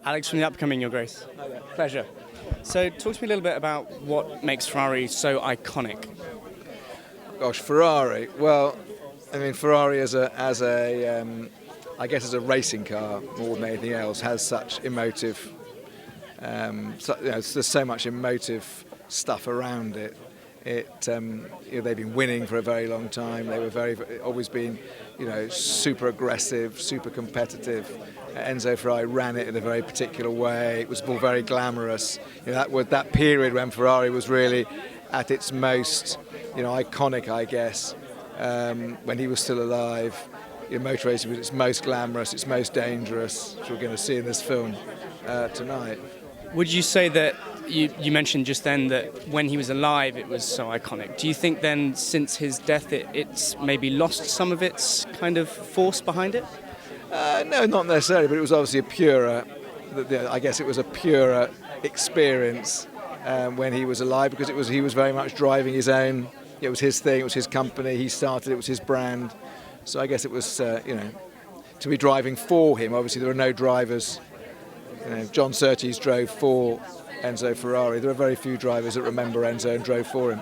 Alex from the Upcoming, Your Grace. Hi there. Pleasure. So talk to me a little bit about what makes Ferrari so iconic. Gosh, Ferrari. Well, I mean, Ferrari as a racing car more than anything else has such emotive. There's so much emotive stuff around it. They've been winning for a very long time. They were always been, super aggressive, super competitive. Enzo Ferrari ran it in a very particular way. It was all very glamorous. That period when Ferrari was really at its most, iconic, I guess, when he was still alive. Motor racing was its most glamorous, its most dangerous, which we're going to see in this film tonight. Would you say that you mentioned just then that when he was alive it was so iconic? Do you think then since his death it's maybe lost some of its kind of force behind it? No, not necessarily, but it was obviously I guess it was a purer experience when he was alive, because he was very much driving his own. It was his thing, it was his company, he started, it was his brand. So I guess it was, to be driving for him. Obviously there are no drivers. John Surtees drove for Enzo Ferrari. There are very few drivers that remember Enzo and drove for him.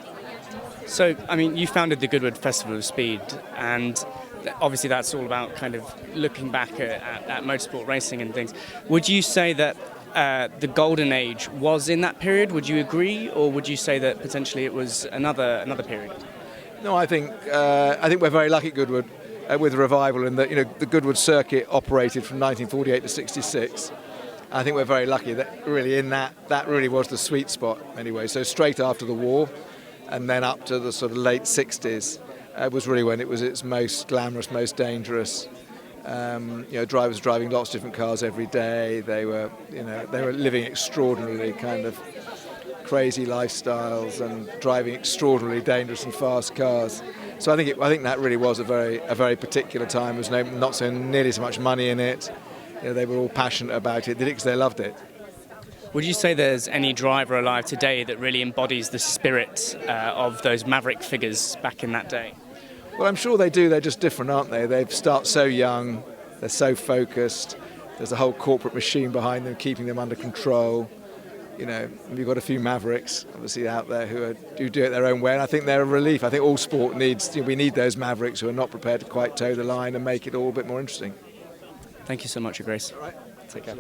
So, I mean, you founded the Goodwood Festival of Speed, and obviously that's all about kind of looking back at motorsport racing and things. Would you say that the golden age was in that period? Would you agree, or would you say that potentially it was another period? No, I think we're very lucky at Goodwood with the revival, and that the Goodwood circuit operated from 1948 to 66. I think we're very lucky that really that really was the sweet spot anyway. So straight after the war, and then up to the sort of late 60s, was really when it was its most glamorous, most dangerous. Drivers were driving lots of different cars every day. They were living extraordinarily kind of crazy lifestyles and driving extraordinarily dangerous and fast cars. So I think that really was a very particular time. There was not so nearly so much money in it. They were all passionate about it. They did it because they loved it. Would you say there's any driver alive today that really embodies the spirit of those maverick figures back in that day? Well, I'm sure they do. They're just different, aren't they? They start so young. They're so focused. There's a whole corporate machine behind them, keeping them under control. We've got a few mavericks, obviously, out there who do it their own way, and I think they're a relief. I think all sport we need those mavericks who are not prepared to quite toe the line and make it all a bit more interesting. Thank you so much, Your Grace. All right. Take care.